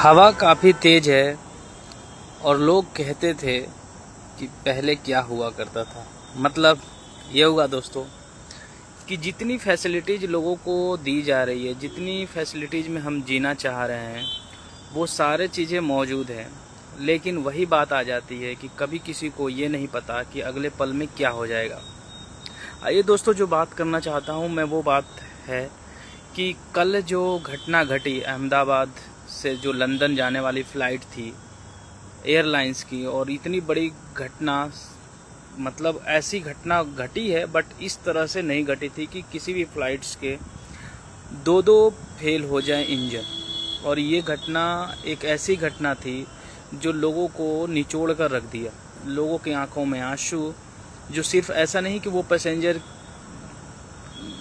हवा काफ़ी तेज़ है और लोग कहते थे कि पहले क्या हुआ करता था। मतलब ये हुआ दोस्तों कि जितनी फैसिलिटीज़ लोगों को दी जा रही है, जितनी फैसिलिटीज़ में हम जीना चाह रहे हैं, वो सारे चीज़ें मौजूद हैं। लेकिन वही बात आ जाती है कि कभी किसी को ये नहीं पता कि अगले पल में क्या हो जाएगा। आइए दोस्तों, जो बात करना चाहता हूँ मैं वो बात है कि कल जो घटना घटी अहमदाबाद से जो लंदन जाने वाली फ़्लाइट थी एयरलाइंस की, और इतनी बड़ी घटना, मतलब ऐसी घटना घटी है बट इस तरह से नहीं घटी थी कि किसी भी फ़्लाइट्स के दो फेल हो जाए इंजन। और ये घटना एक ऐसी घटना थी जो लोगों को निचोड़ कर रख दिया। लोगों की आंखों में आंसू, जो सिर्फ ऐसा नहीं कि वो पैसेंजर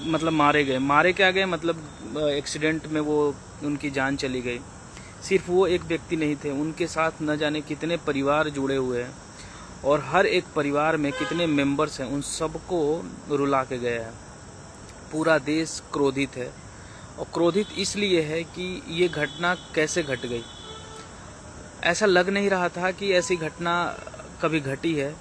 मतलब मारे क्या गए, मतलब एक्सीडेंट में वो उनकी जान चली गई। सिर्फ वो एक व्यक्ति नहीं थे, उनके साथ न जाने कितने परिवार जुड़े हुए हैं और हर एक परिवार में कितने मेंबर्स हैं, उन सबको रुला के गया है। पूरा देश क्रोधित है, और क्रोधित इसलिए है कि ये घटना कैसे घट गई। ऐसा लग नहीं रहा था कि ऐसी घटना कभी घटी है,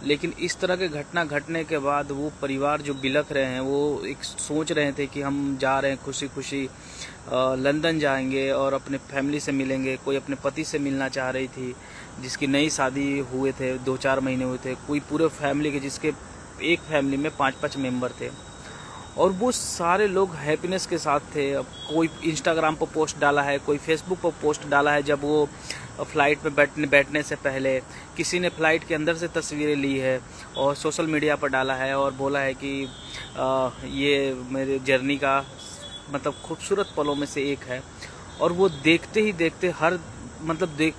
लेकिन इस तरह के घटना घटने के बाद वो परिवार जो बिलख रहे हैं, वो एक सोच रहे थे कि हम जा रहे हैं खुशी खुशी लंदन जाएंगे और अपने फैमिली से मिलेंगे। कोई अपने पति से मिलना चाह रही थी जिसकी नई शादी हुए थे, 2-4 महीने हुए थे। कोई पूरे फैमिली के, जिसके एक फैमिली में 5-5 मेंबर थे, और वो सारे लोग हैप्पीनेस के साथ थे। अब कोई इंस्टाग्राम पर पोस्ट डाला है, कोई फेसबुक पर पोस्ट डाला है जब वो फ़्लाइट में बैठने से पहले, किसी ने फ़्लाइट के अंदर से तस्वीरें ली है और सोशल मीडिया पर डाला है और बोला है कि ये मेरे जर्नी का मतलब खूबसूरत पलों में से एक है। और वो देखते ही देखते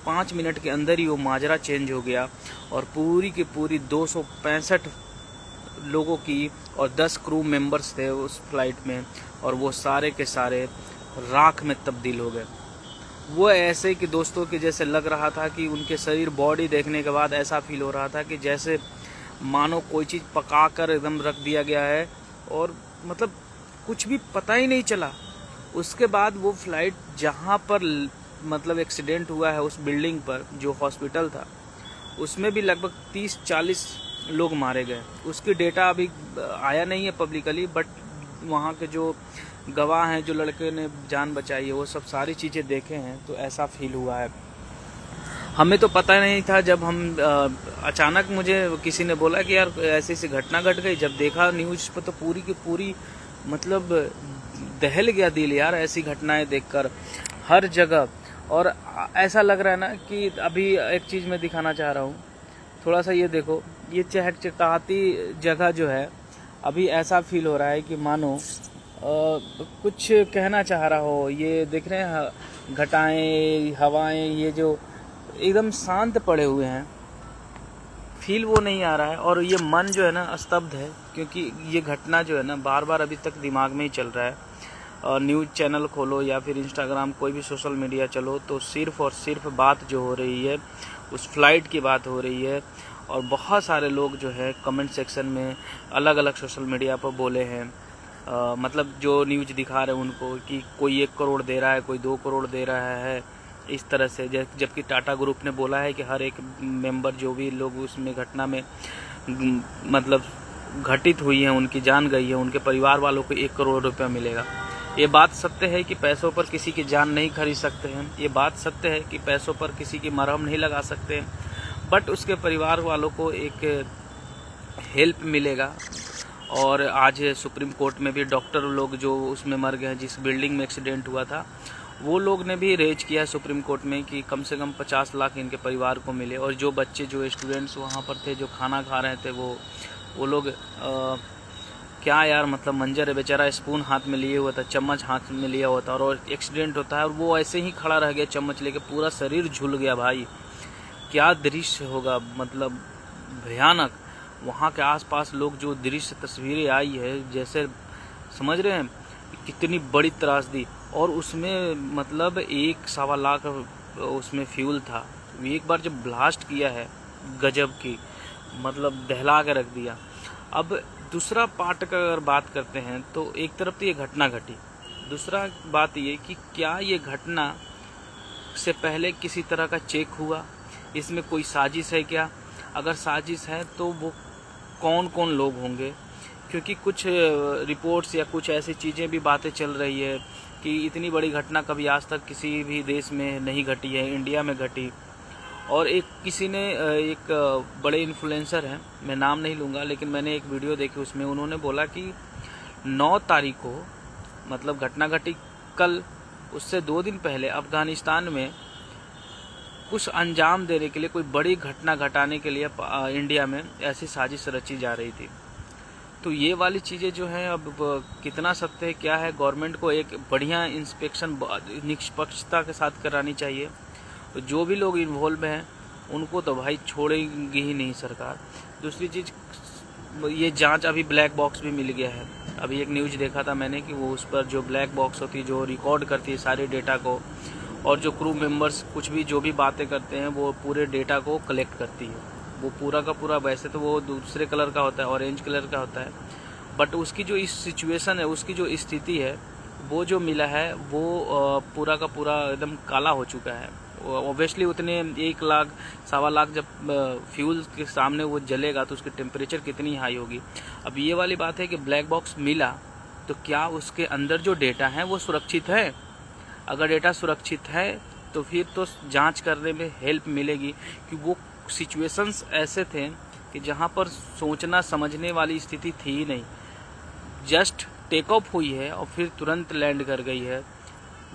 5 मिनट के अंदर ही वो माजरा चेंज हो गया, और पूरी की पूरी 265 लोगों की और 10 क्रू मेंबर्स थे उस फ्लाइट में, और वो सारे के सारे राख में तब्दील हो गए। वो ऐसे कि दोस्तों कि जैसे लग रहा था कि उनके शरीर, बॉडी देखने के बाद ऐसा फील हो रहा था कि जैसे मानो कोई चीज़ पका कर एकदम रख दिया गया है, और मतलब कुछ भी पता ही नहीं चला। उसके बाद वो फ्लाइट जहाँ पर मतलब एक्सीडेंट हुआ है, उस बिल्डिंग पर जो हॉस्पिटल था, उसमें भी लगभग 30-40 लोग मारे गए। उसकी डेटा अभी आया नहीं है पब्लिकली, बट वहाँ के जो गवाह हैं, जो लड़के ने जान बचाई है, वो सब सारी चीज़ें देखे हैं, तो ऐसा फील हुआ है। हमें तो पता नहीं था, जब हम अचानक मुझे किसी ने बोला कि यार ऐसी ऐसी घटना घट गई। जब देखा न्यूज़ पर तो पूरी की पूरी मतलब दहल गया दिल यार, ऐसी घटनाएं देखकर हर जगह। और ऐसा लग रहा है ना कि अभी एक चीज़ मैं दिखाना चाह रहा हूँ, थोड़ा सा ये देखो, ये चहचहाती जगह जो है, अभी ऐसा फील हो रहा है कि मानो कुछ कहना चाह रहा हो। ये देख रहे हैं घटाएं, हवाएं, ये जो एकदम शांत पड़े हुए हैं, फील वो नहीं आ रहा है। और ये मन जो है ना स्तब्ध है, क्योंकि ये घटना जो है ना बार बार अभी तक दिमाग में ही चल रहा है। और न्यूज़ चैनल खोलो या फिर इंस्टाग्राम, कोई भी सोशल मीडिया चलो, तो सिर्फ़ और सिर्फ बात जो हो रही है उस फ्लाइट की बात हो रही है। और बहुत सारे लोग जो है कमेंट सेक्शन में अलग अलग सोशल मीडिया पर बोले हैं, मतलब जो न्यूज़ दिखा रहे हैं उनको, कि कोई 1 करोड़ दे रहा है, कोई 2 करोड़ दे रहा है, इस तरह से। जबकि टाटा ग्रुप ने बोला है कि हर एक मेंबर, जो भी लोग उसमें घटना में मतलब घटित हुई हैं, उनकी जान गई है, उनके परिवार वालों को 1 करोड़ रुपया मिलेगा। ये बात सत्य है कि पैसों पर किसी की जान नहीं खरीद सकते हैं। ये बात सत्य है कि पैसों पर किसी की मरहम नहीं लगा सकते हैं, बट उसके परिवार वालों को एक हेल्प मिलेगा। और आज सुप्रीम कोर्ट में भी डॉक्टर लोग जो उसमें मर गए हैं, जिस बिल्डिंग में एक्सीडेंट हुआ था, वो लोग ने भी रेज किया है सुप्रीम कोर्ट में कि कम से कम 50 लाख इनके परिवार को मिले। और जो बच्चे, जो स्टूडेंट्स वहाँ पर थे, जो खाना खा रहे थे, वो लोग क्या यार, मतलब मंजर है। बेचारा स्पून हाथ में लिए हुआ था, चम्मच हाथ में लिया हुआ था, और एक्सीडेंट होता है और वो ऐसे ही खड़ा रह गया चम्मच लेके, पूरा शरीर झुल गया। भाई क्या दृश्य होगा, मतलब भयानक। वहाँ के आसपास लोग, जो दृश्य तस्वीरें आई है, जैसे समझ रहे हैं कितनी बड़ी त्रासदी। और उसमें मतलब 1-1.25 लाख उसमें फ्यूल था। एक बार जब ब्लास्ट किया है, गजब की, मतलब दहला के रख दिया। अब दूसरा पार्ट का अगर बात करते हैं, तो एक तरफ तो ये घटना घटी, दूसरा बात ये कि क्या ये घटना से पहले किसी तरह का चेक हुआ? इसमें कोई साजिश है क्या? अगर साजिश है तो वो कौन कौन लोग होंगे? क्योंकि कुछ रिपोर्ट्स या कुछ ऐसी चीज़ें भी बातें चल रही है कि इतनी बड़ी घटना कभी आज तक किसी भी देश में नहीं घटी है, इंडिया में घटी। और एक किसी ने एक बड़े इन्फ्लुएंसर हैं, मैं नाम नहीं लूँगा, लेकिन मैंने एक वीडियो देखी, उसमें उन्होंने बोला कि 9 तारीख को, मतलब घटना घटी कल, उससे 2 दिन पहले अफगानिस्तान में कुछ अंजाम देने के लिए, कोई बड़ी घटना घटाने के लिए इंडिया में ऐसी साजिश रची जा रही थी। तो ये वाली चीज़ें जो हैं अब कितना सत्य है, क्या है, गवर्नमेंट को एक बढ़िया इंस्पेक्शन निष्पक्षता के साथ करानी चाहिए। तो जो भी लोग इन्वॉल्व हैं उनको तो भाई छोड़ेगी ही नहीं सरकार। दूसरी चीज़, ये जांच अभी ब्लैक बॉक्स भी मिल गया है। अभी एक न्यूज़ देखा था मैंने कि वो उस पर जो ब्लैक बॉक्स होती है, जो रिकॉर्ड करती है सारे डेटा को, और जो क्रू मेंबर्स कुछ भी जो भी बातें करते हैं वो पूरे डेटा को कलेक्ट करती है। वो पूरा का पूरा, वैसे तो वो दूसरे कलर का होता है, ऑरेंज कलर का होता है, बट उसकी जो इस सिचुएशन है, उसकी जो स्थिति है, वो जो मिला है वो पूरा का पूरा एकदम काला हो चुका है। ऑब्वियसली उतने 1 लाख 1.25 लाख जब फ्यूल के सामने वो जलेगा तो उसकी टेम्परेचर कितनी हाई होगी। अब ये वाली बात है कि ब्लैक बॉक्स मिला तो क्या उसके अंदर जो डेटा है वो सुरक्षित है? अगर डेटा सुरक्षित है तो फिर तो जांच करने में हेल्प मिलेगी, कि वो सिचुएशंस ऐसे थे कि जहां पर सोचना समझने वाली स्थिति थी ही नहीं। जस्ट टेक ऑफ हुई है और फिर तुरंत लैंड कर गई है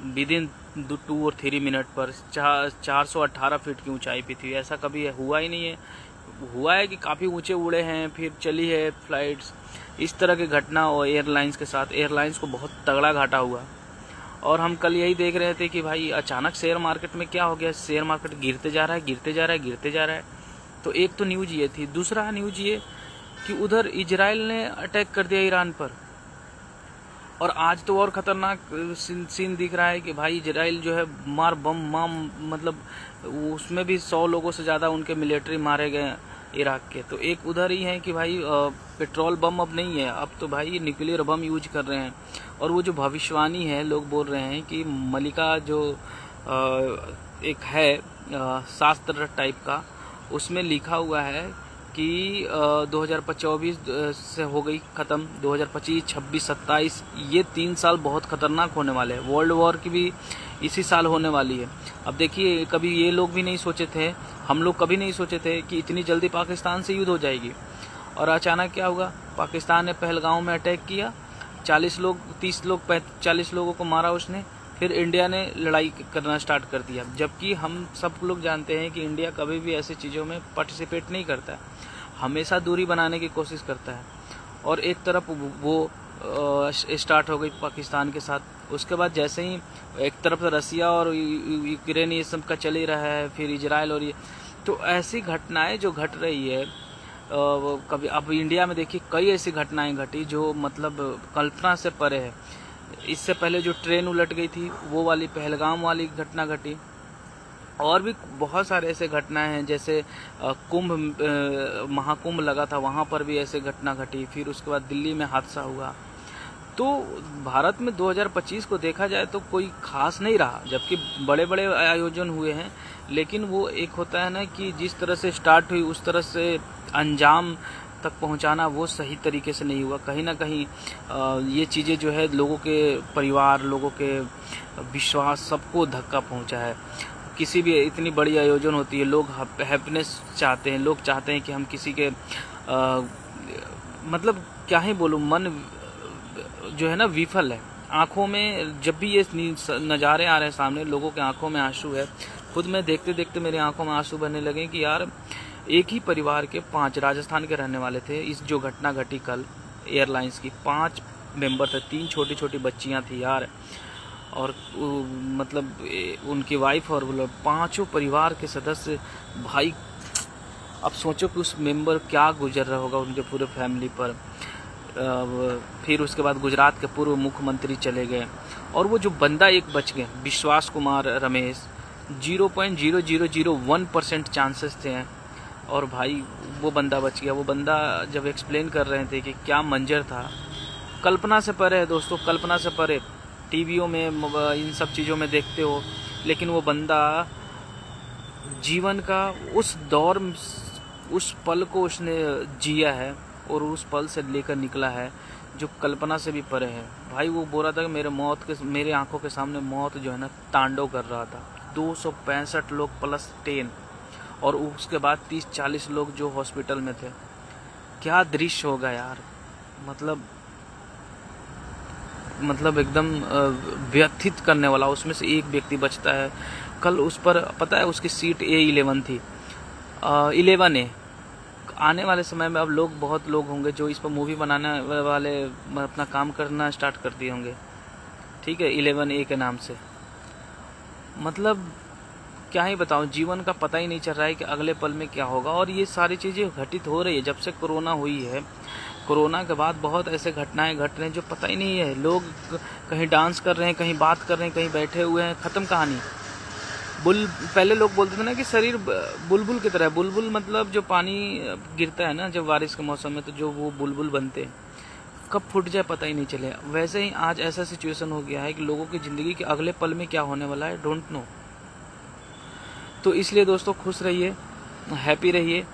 विदिन 2 और 3 मिनट पर 418 फीट की ऊंचाई पे थी। ऐसा कभी हुआ ही नहीं है। हुआ है कि काफ़ी ऊंचे उड़े हैं, फिर चली है फ्लाइट्स। इस तरह की घटना और एयरलाइंस के साथ, एयरलाइंस को बहुत तगड़ा घाटा हुआ। और हम कल यही देख रहे थे कि भाई अचानक शेयर मार्केट में क्या हो गया, शेयर मार्केट गिरते जा रहा है, गिरते जा रहा है, गिरते जा रहा है। तो एक तो न्यूज़ ये थी। दूसरा न्यूज़ ये कि उधर इजराइल ने अटैक कर दिया ईरान पर। और आज तो और ख़तरनाक सीन दिख रहा है कि भाई इजराइल जो है मार बम मतलब उसमें भी 100 लोगों से ज़्यादा उनके मिलिट्री मारे गए इराक के। तो एक उधर ही है कि भाई पेट्रोल बम अब नहीं है, अब तो भाई न्यूक्लियर बम यूज कर रहे हैं। और वो जो भविष्यवाणी है, लोग बोल रहे हैं कि मलिका जो एक है शास्त्र टाइप का, उसमें लिखा हुआ है कि 2024 से हो गई ख़त्म, 2025, 26, 27 ये 3 साल बहुत ख़तरनाक होने वाले हैं। वर्ल्ड वॉर की भी इसी साल होने वाली है। अब देखिए, कभी ये लोग भी नहीं सोचे थे, हम लोग कभी नहीं सोचे थे कि इतनी जल्दी पाकिस्तान से युद्ध हो जाएगी। और अचानक क्या हुआ, पाकिस्तान ने पहलगांव में अटैक किया, 40 लोग 30 लोग 40 लोगों को मारा उसने। फिर इंडिया ने लड़ाई करना स्टार्ट कर दिया, जबकि हम सब लोग जानते हैं कि इंडिया कभी भी ऐसी चीज़ों में पार्टिसिपेट नहीं करता है, हमेशा दूरी बनाने की कोशिश करता है। और एक तरफ वो स्टार्ट हो गई पाकिस्तान के साथ। उसके बाद जैसे ही एक तरफ रसिया और यूक्रेन ये सब का चल ही रहा है, फिर इजराइल और ये, तो ऐसी घटनाएं जो घट रही है कभी, अब इंडिया में देखिए कई ऐसी घटनाएं घटी जो मतलब कल्पना से परे है। इससे पहले जो ट्रेन उलट गई थी वो वाली पहलगाम वाली घटना घटी। और भी बहुत सारे ऐसे घटनाएं हैं, जैसे महाकुंभ लगा था, वहाँ पर भी ऐसे घटना घटी। फिर उसके बाद दिल्ली में हादसा हुआ। तो भारत में 2025 को देखा जाए तो कोई खास नहीं रहा, जबकि बड़े बड़े आयोजन हुए हैं, लेकिन वो एक होता है ना कि जिस तरह से स्टार्ट हुई उस तरह से अंजाम तक पहुंचाना वो सही तरीके से नहीं हुआ। कहीं ना कहीं ये चीज़ें जो है लोगों के परिवार, लोगों के विश्वास, सबको धक्का पहुंचा है। किसी भी इतनी बड़ी आयोजन होती है, लोग हैप्पीनेस चाहते हैं, लोग चाहते हैं कि हम किसी के मतलब क्या ही बोलूँ, मन जो है ना विफल है। आंखों में जब भी ये नज़ारे आ रहे हैं सामने, लोगों के आंखों में आंसू है। खुद मैं देखते देखते मेरे आंखों में आंसू बहने लगे कि यार एक ही परिवार के 5 राजस्थान के रहने वाले थे। इस जो घटना घटी कल एयरलाइंस की, 5 मेंबर थे, 3 छोटी छोटी बच्चियां थी यार, और मतलब उनकी वाइफ और 5 परिवार के सदस्य। भाई अब सोचो कि उस मेंबर क्या गुजर रहा होगा उनके पूरे फैमिली पर। फिर उसके बाद गुजरात के पूर्व मुख्यमंत्री चले गए, और वो जो बंदा एक बच गए, विश्वास कुमार रमेश, 0.0001% चांसेस थे, और भाई वो बंदा बच गया। वो बंदा जब एक्सप्लेन कर रहे थे कि क्या मंजर था, कल्पना से परे है दोस्तों, कल्पना से परे। टीवियों में इन सब चीज़ों में देखते हो, लेकिन वो बंदा जीवन का उस दौर, उस पल को उसने जिया है और उस पल से लेकर निकला है जो कल्पना से भी परे है। भाई वो बोल रहा था कि मेरे आंखों के सामने मौत जो है ना तांडव कर रहा था। 265 लोग प्लस 10 और उसके बाद 30-40 लोग जो हॉस्पिटल में थे। क्या दृश्य होगा यार, मतलब एकदम व्यथित करने वाला। उसमें से एक व्यक्ति बचता है। कल उस पर पता है उसकी सीट A11 थी, 11A। आने वाले समय में अब बहुत लोग होंगे जो इस पर मूवी बनाने वाले अपना काम करना स्टार्ट कर दिए होंगे, ठीक है, 11A के नाम से। मतलब क्या ही बताऊं, जीवन का पता ही नहीं चल रहा है कि अगले पल में क्या होगा। और ये सारी चीज़ें घटित हो रही है जब से कोरोना हुई है। कोरोना के बाद बहुत ऐसे घटनाएं घट रहे हैं जो पता ही नहीं है। लोग कहीं डांस कर रहे हैं, कहीं बात कर रहे हैं, कहीं बैठे हुए हैं, ख़त्म कहानी। पहले लोग बोलते थे ना कि शरीर बुलबुल की तरह है। बुलबुल मतलब जो पानी गिरता है ना जब बारिश के मौसम में, तो जो वो बुलबुल बनते हैं, कब फूट जाए पता ही नहीं चले। वैसे ही आज ऐसा सिचुएशन हो गया है कि लोगों की ज़िंदगी के अगले पल में क्या होने वाला है डोंट नो। तो इसलिए दोस्तों खुश रहिए, हैप्पी रहिए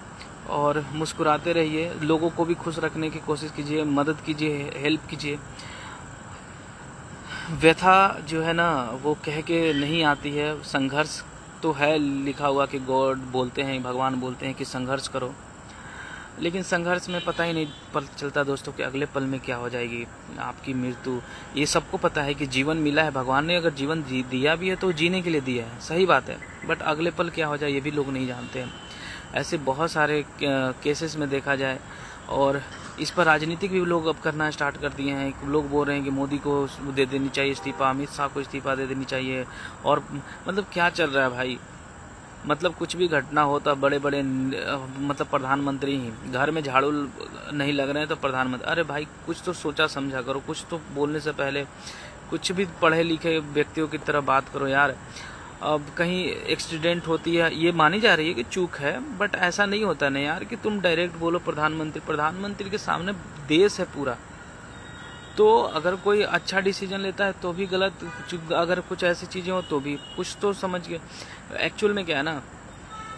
और मुस्कुराते रहिए। लोगों को भी खुश रखने की कोशिश कीजिए, मदद कीजिए, हेल्प कीजिए। व्यथा जो है ना वो कह के नहीं आती है। संघर्ष तो है लिखा हुआ कि गॉड बोलते हैं, भगवान बोलते हैं कि संघर्ष करो, लेकिन संघर्ष में पता ही नहीं पता चलता दोस्तों कि अगले पल में क्या हो जाएगी आपकी मृत्यु। ये सबको पता है कि जीवन मिला है, भगवान ने अगर जीवन दिया भी है तो जीने के लिए दिया है, सही बात है, बट अगले पल क्या हो जाए ये भी लोग नहीं जानते हैं। ऐसे बहुत सारे केसेस में देखा जाए, और इस पर राजनीतिक भी लोग अब करना स्टार्ट कर दिए हैं। लोग बोल रहे हैं कि मोदी को दे देनी चाहिए इस्तीफा, अमित शाह को इस्तीफा दे देनी चाहिए। और मतलब क्या चल रहा है भाई, मतलब कुछ भी घटना होता बड़े बड़े मतलब प्रधानमंत्री ही, घर में झाड़ू नहीं लग रहे हैं तो प्रधानमंत्री। अरे भाई कुछ तो सोचा समझा करो, कुछ तो बोलने से पहले कुछ भी पढ़े लिखे व्यक्तियों की तरह बात करो यार। अब कहीं एक्सीडेंट होती है, ये मानी जा रही है कि चूक है, बट ऐसा नहीं होता ना यार कि तुम डायरेक्ट बोलो प्रधानमंत्री के सामने देश है पूरा। तो अगर कोई अच्छा डिसीजन लेता है तो भी गलत, अगर कुछ ऐसी चीज़ें हो तो भी कुछ तो समझ के। एक्चुअल में क्या है ना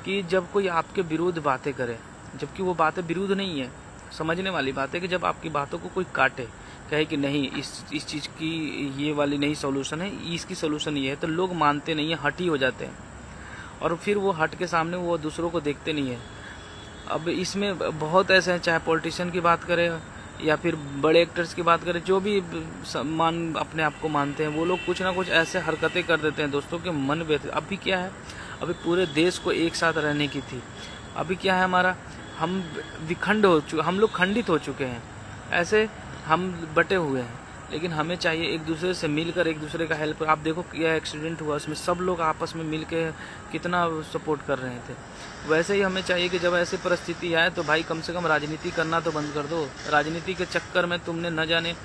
कि जब कोई आपके विरुद्ध बातें करे, जबकि वो बातें विरुद्ध नहीं है, समझने वाली बात है कि जब आपकी बातों को कोई काटे, कहे कि नहीं इस चीज़ की ये वाली नहीं सॉल्यूशन है, इसकी सॉल्यूशन ये है, तो लोग मानते नहीं है, हटी हो जाते हैं, और फिर वो हट के सामने वो दूसरों को देखते नहीं है। अब इसमें बहुत ऐसे हैं, चाहे पॉलिटिशियन की बात करें या फिर बड़े एक्टर्स की बात करें, जो भी अपने आप को मानते हैं, वो लोग कुछ ना कुछ ऐसे हरकतें कर देते हैं दोस्तों के मन व्यथित। अभी क्या है, अभी पूरे देश को एक साथ रहने की थी, अभी क्या है हमारा, हम विखंड हो चुके, हम लोग खंडित हो चुके हैं, ऐसे हम बटे हुए हैं। लेकिन हमें चाहिए एक दूसरे से मिलकर एक दूसरे का हेल्प। आप देखो क्या एक्सीडेंट हुआ, उसमें सब लोग आपस में मिल के कितना सपोर्ट कर रहे थे। वैसे ही हमें चाहिए कि जब ऐसी परिस्थिति आए तो भाई कम से कम राजनीति करना तो बंद कर दो। राजनीति के चक्कर में तुमने न जाने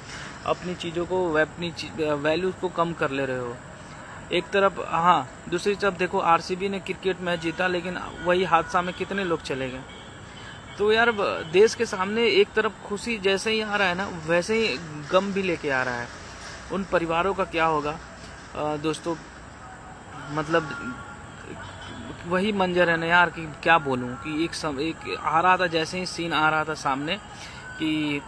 अपनी चीज़ों को, अपनी वैल्यू को कम कर ले रहे हो एक तरफ। हाँ, दूसरी तरफ देखो RCB ने क्रिकेट मैच जीता, लेकिन वही हादसा में कितने लोग चले गए। तो यार देश के सामने एक तरफ खुशी जैसे ही आ रहा है ना, वैसे ही गम भी लेके आ रहा है। उन परिवारों का क्या होगा दोस्तों, मतलब वही मंजर है ना यार कि क्या बोलूं कि एक आ रहा था, जैसे ही सीन आ रहा था सामने कि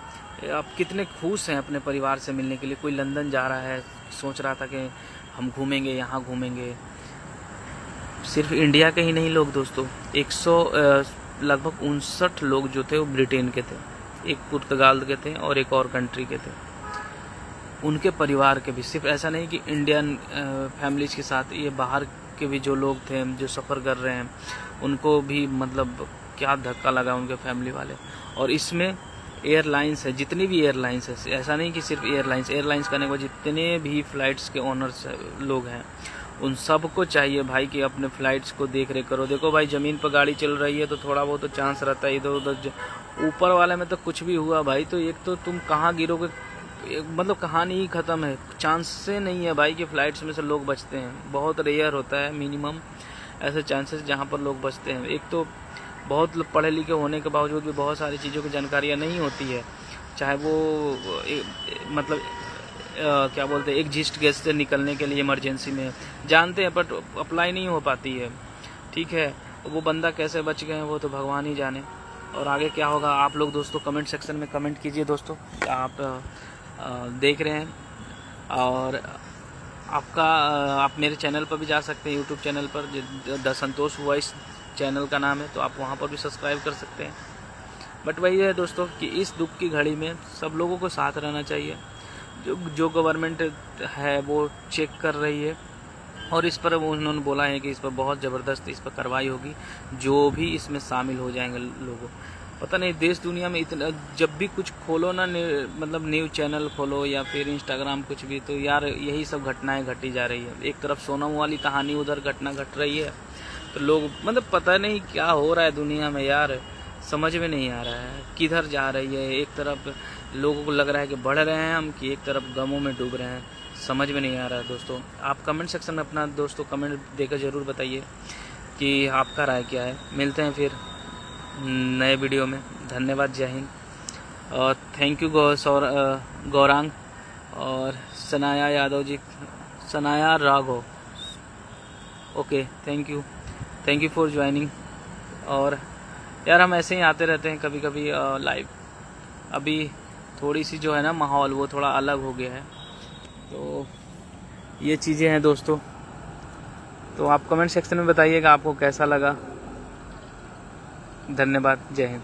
अब कितने खुश हैं अपने परिवार से मिलने के लिए। कोई लंदन जा रहा है, सोच रहा था कि हम घूमेंगे, यहाँ घूमेंगे। सिर्फ इंडिया के ही नहीं लोग दोस्तों, लगभग 59 लोग जो थे वो ब्रिटेन के थे, एक पुर्तगाल के थे और एक और कंट्री के थे। उनके परिवार के भी, सिर्फ ऐसा नहीं कि इंडियन फैमिलीज के साथ, ये बाहर के भी जो लोग थे जो सफ़र कर रहे हैं, उनको भी मतलब क्या धक्का लगा उनके फैमिली वाले। और इसमें एयरलाइंस है, जितनी भी एयरलाइंस है, ऐसा नहीं कि सिर्फ एयरलाइंस करने के बाद जितने भी फ़्लाइट्स के ओनर्स लोग हैं, उन सबको चाहिए भाई कि अपने फ़्लाइट्स को देख रेख करो। देखो भाई ज़मीन पर गाड़ी चल रही है तो थोड़ा बहुत तो चांस रहता है इधर उधर, ऊपर वाले में तो कुछ भी हुआ भाई तो एक तो तुम कहाँ गिरोगे, मतलब कहानी ही ख़त्म है। चांस से नहीं है भाई कि फ़्लाइट्स में से लोग बचते हैं, बहुत रेयर होता है, मिनिमम ऐसे चांसेस जहाँ पर लोग बचते हैं। एक तो बहुत पढ़े लिखे होने के बावजूद भी बहुत सारी चीज़ों की जानकारियाँ नहीं होती है, चाहे वो मतलब क्या बोलते हैं एग्जिस्ट गैस से निकलने के लिए इमरजेंसी में जानते हैं, बट अप्लाई नहीं हो पाती है। ठीक है, वो बंदा कैसे बच गए वो तो भगवान ही जाने। और आगे क्या होगा आप लोग दोस्तों कमेंट सेक्शन में कमेंट कीजिए दोस्तों, आप देख रहे हैं। और आपका आप मेरे चैनल पर भी जा सकते हैं, यूट्यूब चैनल पर द संतोष वॉइस चैनल का नाम है, तो आप वहाँ पर भी सब्सक्राइब कर सकते हैं। बट वही है दोस्तों कि इस दुख की घड़ी में सब लोगों को साथ रहना चाहिए। जो गवर्नमेंट है वो चेक कर रही है और इस पर उन्होंने बोला है कि इस पर बहुत ज़बरदस्त इस पर कार्रवाई होगी, जो भी इसमें शामिल हो जाएंगे लोगों। पता नहीं देश दुनिया में इतना, जब भी कुछ खोलो ना मतलब न्यूज़ चैनल खोलो या फिर इंस्टाग्राम कुछ भी, तो यार यही सब घटनाएं घटी जा रही है। एक तरफ सोनम वाली कहानी, उधर घटना घट रही है, तो लोग मतलब पता नहीं क्या हो रहा है दुनिया में यार, समझ में नहीं आ रहा है किधर जा रही है। एक तरफ लोगों को लग रहा है कि बढ़ रहे हैं हम, कि एक तरफ गमों में डूब रहे हैं, समझ में नहीं आ रहा है दोस्तों। आप कमेंट सेक्शन में अपना दोस्तों कमेंट देकर ज़रूर बताइए कि आपका राय क्या है। मिलते हैं फिर नए वीडियो में। धन्यवाद, जय हिंद और थैंक यू गौरांग और Sanaya Yadav ji, Sanaya Raghav. Okay, thank you for joining. और यार हम ऐसे ही आते रहते हैं कभी कभी लाइव। अभी थोड़ी सी जो है ना माहौल वो थोड़ा अलग हो गया है, तो ये चीज़ें हैं दोस्तों। तो आप कमेंट सेक्शन में बताइएगा आपको कैसा लगा। धन्यवाद, जय हिंद।